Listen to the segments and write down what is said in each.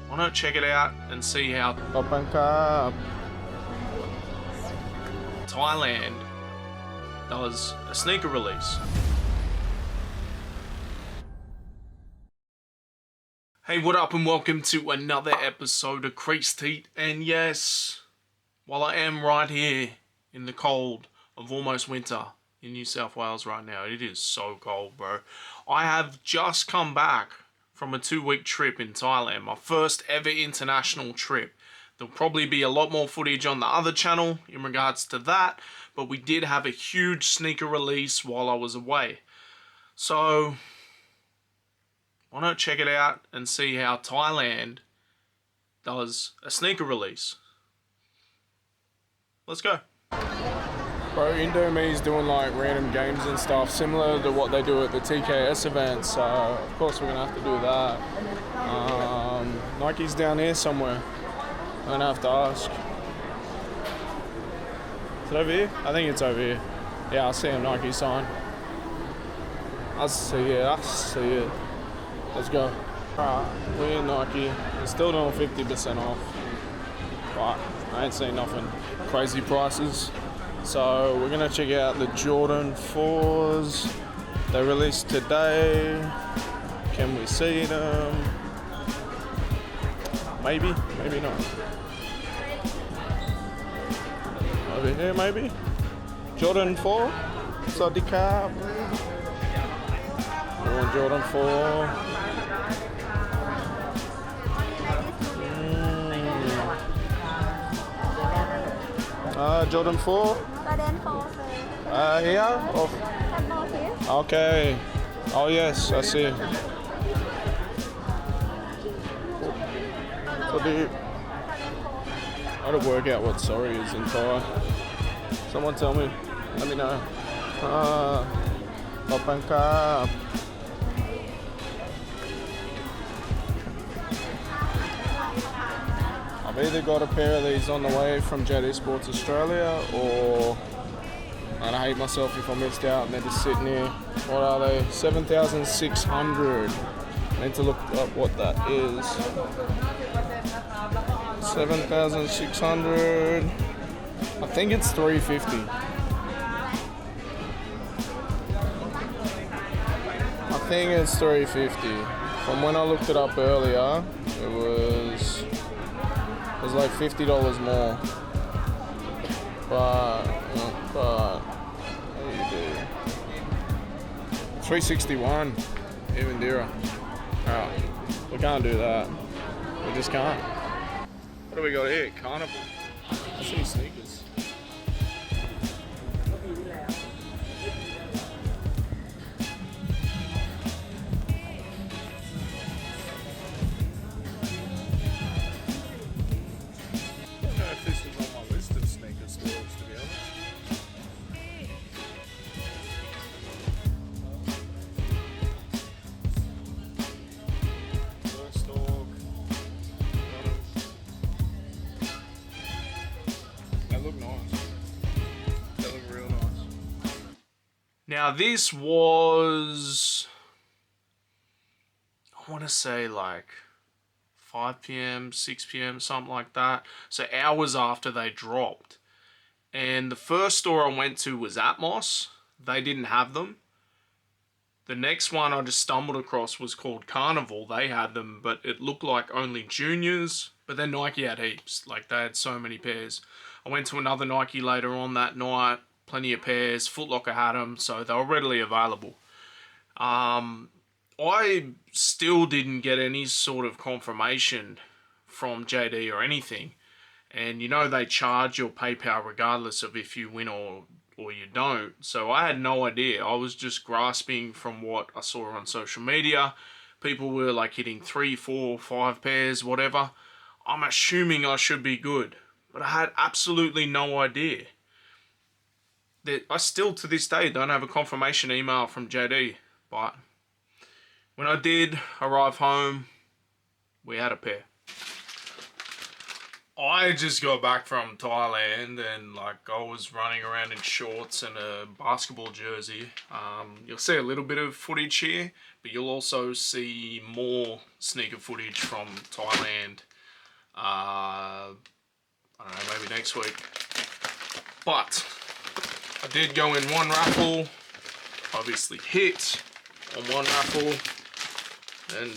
Why not check it out and see how Thailand does a sneaker release. Hey, what up and welcome to another episode of Creased. And yes, while I am right here in the cold of almost winter in New South Wales right now, it is so cold, bro. I have just come back from a 2-week trip in Thailand, my first ever international trip. There'll probably be a lot more footage on the other channel in regards to that, but we did have a huge sneaker release while I was away. So why not check it out and see how Thailand does a sneaker release? Let's go. Bro, Indome's doing like random games and stuff similar to what they do at the TKS events, so of course we're gonna have to do that. Nike's down here somewhere. I'm gonna have to ask. Is it over here? I think it's over here. Yeah, I see a Nike sign. I see it. Let's go. Alright, we're in Nike. We're still doing 50% off. But I ain't seen nothing crazy prices. So we're gonna check out the Jordan 4s. They released today. Can we see them? Maybe, maybe not. Over here maybe? Jordan 4? Sadiqa. Jordan 4. Jordan 4? Jordan 4, sir. Here? Oh. Have more here. Okay. Oh yes, I see. So I gotta work out what sorry is in Thai. Someone tell me. Let me know. Papanka. I've either got a pair of these on the way from JD Sports Australia, or and I hate myself if I missed out and they're just sitting here. What are they? 7,600. I need to look up what that is. 7,600. I think it's 350. I think it's 350. From when I looked it up earlier, it was like $50 more. But how do you do? 361, even dearer. Alright, we can't do that. We just can't. What do we got here? Carnival. I see sneakers. Now this was, I want to say like 5 p.m, 6 p.m, something like that. So hours after they dropped. And the first store I went to was Atmos. They didn't have them. The next one I just stumbled across was called Carnival. They had them, but it looked like only juniors. But then Nike had heaps. Like they had so many pairs. I went to another Nike later on that night. Plenty of pairs. Foot Locker had them, so they were readily available. I still didn't get any sort of confirmation from JD or anything. And you know they charge your PayPal regardless of if you win or you don't. So I had no idea. I was just grasping from what I saw on social media. People were like hitting 3, 4, 5 pairs, whatever. I'm assuming I should be good. But I had absolutely no idea. I still to this day don't have a confirmation email from JD, but when I did arrive home, we had a pair. I just got back from Thailand and like I was running around in shorts and a basketball jersey. You'll see a little bit of footage here, but you'll also see more sneaker footage from Thailand. I don't know, maybe next week. But I did go in one raffle, obviously hit on one raffle, and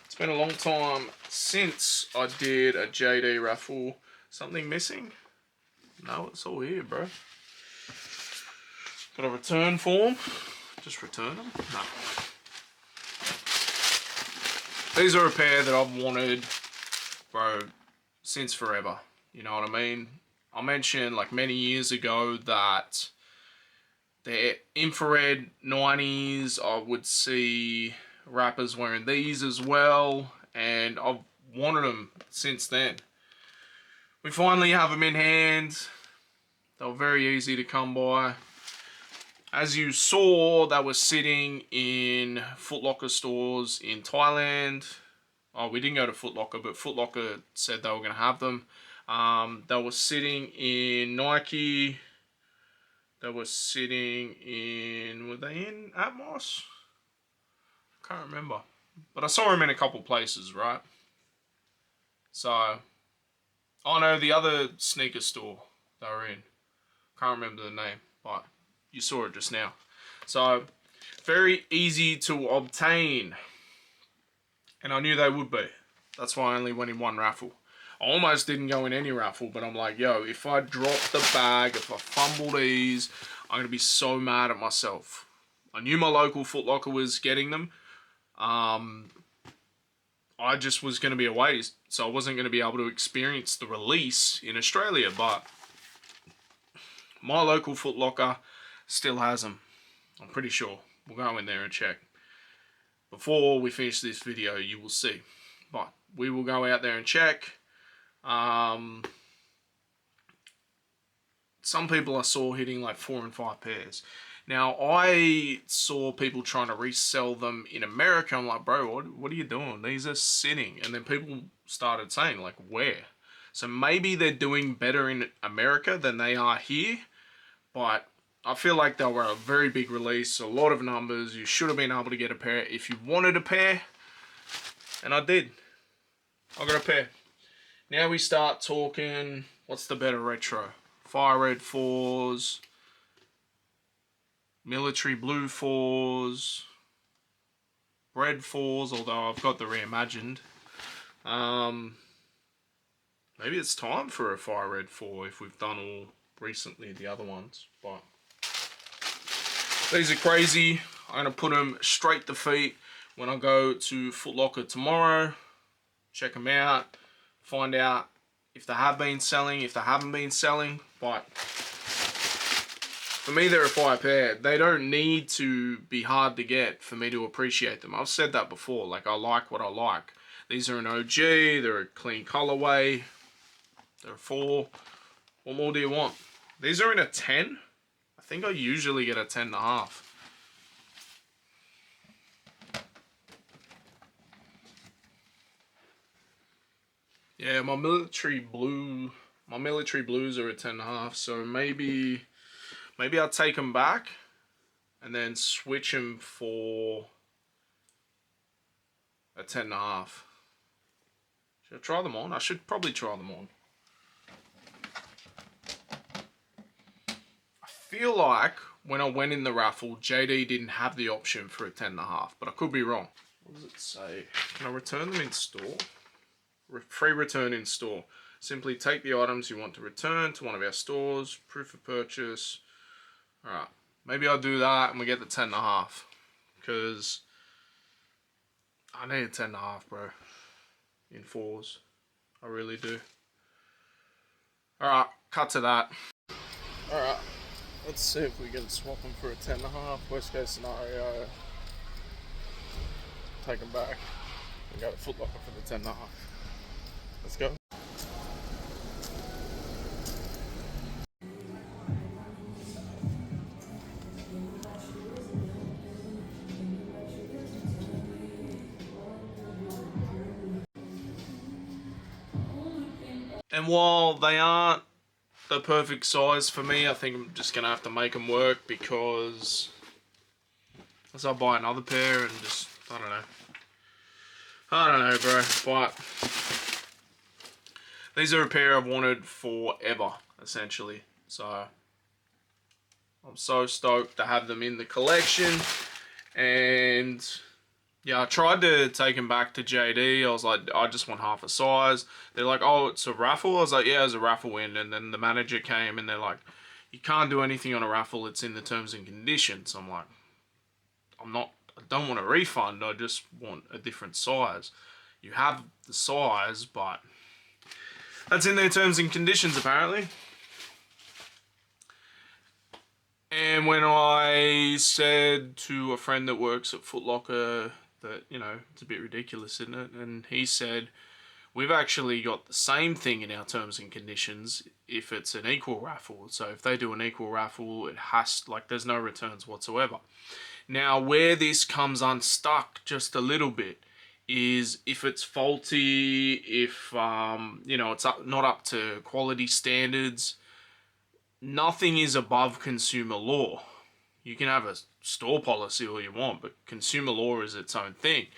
it's been a long time since I did a JD raffle. Something missing? No, it's all here, bro. Got a return form. Just return them? No. These are a pair that I've wanted, bro, since forever. You know what I mean? I mentioned like many years ago that the infrared 90s, I would see rappers wearing these as well, and I've wanted them since then. We finally have them in hand. They were very easy to come by. As you saw, they were sitting in Foot Locker stores in Thailand. Oh, we didn't go to Foot Locker, but Foot Locker said they were going to have them. They were sitting in Nike. They were sitting in... Were they in Atmos? Can't remember. But I saw them in a couple places, right? So... Oh no, the other sneaker store they were in. Can't remember the name, but you saw it just now. So, very easy to obtain. And I knew they would be. That's why I only went in one raffle. I almost didn't go in any raffle, but I'm like, yo, if I drop the bag, if I fumble these, I'm going to be so mad at myself. I knew my local Foot Locker was getting them. I just was going to be away, so I wasn't going to be able to experience the release in Australia, but my local Foot Locker still has them. I'm pretty sure. We'll go in there and check. Before we finish this video, you will see. But we will go out there and check. Some people I saw hitting like 4 and 5 pairs. Now, I saw people trying to resell them in America. I'm like, bro, what are you doing? These are sitting. And then people started saying, like, where? So maybe they're doing better in America than they are here. But I feel like they were a very big release. A lot of numbers. You should have been able to get a pair if you wanted a pair. And I did. I got a pair. Now we start talking, what's the better retro? Fire Red 4s. Military Blue 4s. Red 4s, although I've got the reimagined. Maybe it's time for a Fire Red 4 if we've done all recently the other ones. But these are crazy. I'm going to put them straight to feet when I go to Foot Locker tomorrow. Check them out. Find out if they have been selling, if they haven't been selling. But for me, they're a fire pair. They don't need to be hard to get for me to appreciate them. I've said that before. Like, I like what I like. These are an OG. They're a clean colorway. They're a 4. What more do you want? These are in a 10. I think I usually get a 10.5. Yeah, my military blues are a 10.5. So maybe I'll take them back and then switch them for a 10.5. Should I try them on? I should probably try them on. I feel like when I went in the raffle, JD didn't have the option for a 10.5, but I could be wrong. What does it say? Can I return them in store? Free return in store. Simply take the items you want to return to one of our stores. Proof of purchase. Alright. Maybe I'll do that and we get the 10.5. Because I need a 10.5, bro. In 4s. I really do. Alright. Cut to that. Alright. Let's see if we can swap them for a 10.5. Worst case scenario. Take them back. We go to Foot Locker for the 10.5. Let's go. And while they aren't the perfect size for me, I think I'm just going to have to make them work, because unless I buy another pair and just, I don't know, bro. But these are a pair I've wanted forever, essentially. So I'm so stoked to have them in the collection. And yeah, I tried to take them back to JD. I was like, I just want half a size. They're like, oh, it's a raffle. I was like, yeah, it's a raffle win. And then the manager came and they're like, you can't do anything on a raffle. It's in the terms and conditions. I'm like, I don't want a refund. I just want a different size. You have the size, but that's in their terms and conditions, apparently. And when I said to a friend that works at Foot Locker that, you know, it's a bit ridiculous, isn't it? And he said, we've actually got the same thing in our terms and conditions if it's an equal raffle. So if they do an equal raffle, it has, like, there's no returns whatsoever. Now, where this comes unstuck just a little bit is if it's faulty, if, you know, it's not up to quality standards. Nothing is above consumer law. You can have a store policy all you want, but consumer law is its own thing.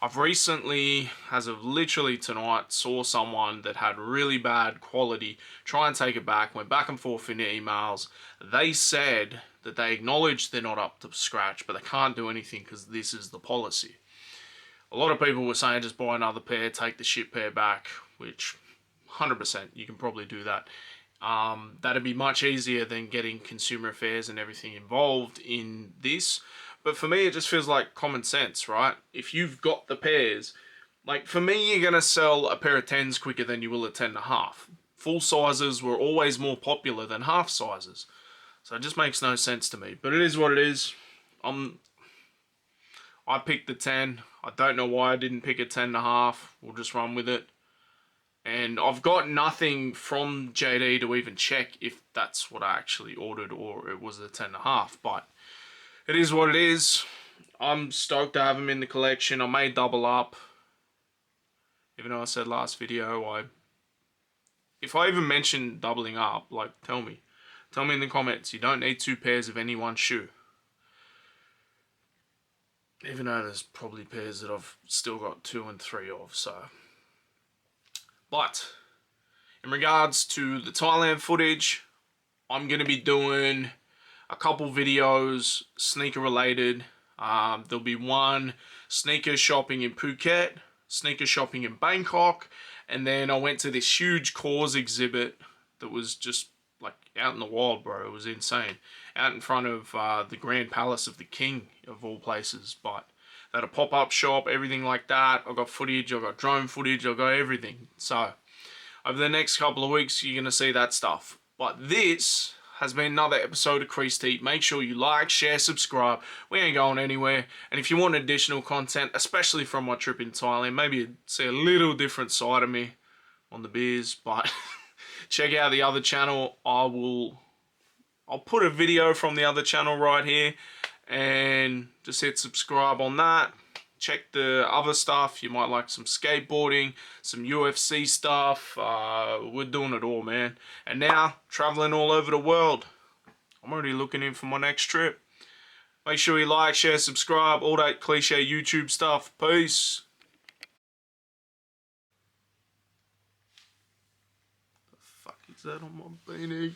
I've recently, as of literally tonight, saw someone that had really bad quality try and take it back, went back and forth in emails. They said that they acknowledge they're not up to scratch, but they can't do anything because this is the policy. A lot of people were saying just buy another pair, take the shit pair back, which 100% you can probably do that. That'd be much easier than getting consumer affairs and everything involved in this. But for me, it just feels like common sense, right? If you've got the pairs, like for me, you're going to sell a pair of 10s quicker than you will a 10.5. Full sizes were always more popular than half sizes. So it just makes no sense to me. But it is what it is. I picked the 10. I don't know why I didn't pick a 10.5. We'll just run with it. And I've got nothing from JD to even check if that's what I actually ordered or it was a 10.5. But it is what it is. I'm stoked to have them in the collection. I may double up. Even though I said last video, if I even mention doubling up, like, tell me. Tell me in the comments. You don't need 2 pairs of any one shoe. Even though there's probably pairs that I've still got 2 and 3 of, so. But in regards to the Thailand footage, I'm going to be doing a couple videos sneaker related. There'll be one sneaker shopping in Phuket, sneaker shopping in Bangkok, and then I went to this huge Cause exhibit that was just like out in the wild, bro. It was insane. Out in front of the Grand Palace of the King, of all places. But they had a pop-up shop, everything like that. I got footage, I got drone footage, I got everything. So over the next couple of weeks, you're going to see that stuff. But this has been another episode of Creased. Make sure you like, share, subscribe. We ain't going anywhere. And if you want additional content, especially from my trip in Thailand, maybe see a little different side of me on the beers, but check out the other channel. I'll put a video from the other channel right here, and just hit subscribe on that. Check the other stuff. You might like some skateboarding, some UFC stuff. We're doing it all, man. And now, traveling all over the world. I'm already looking in for my next trip. Make sure you like, share, subscribe, all that cliche YouTube stuff. Peace. The fuck is that on my beanie?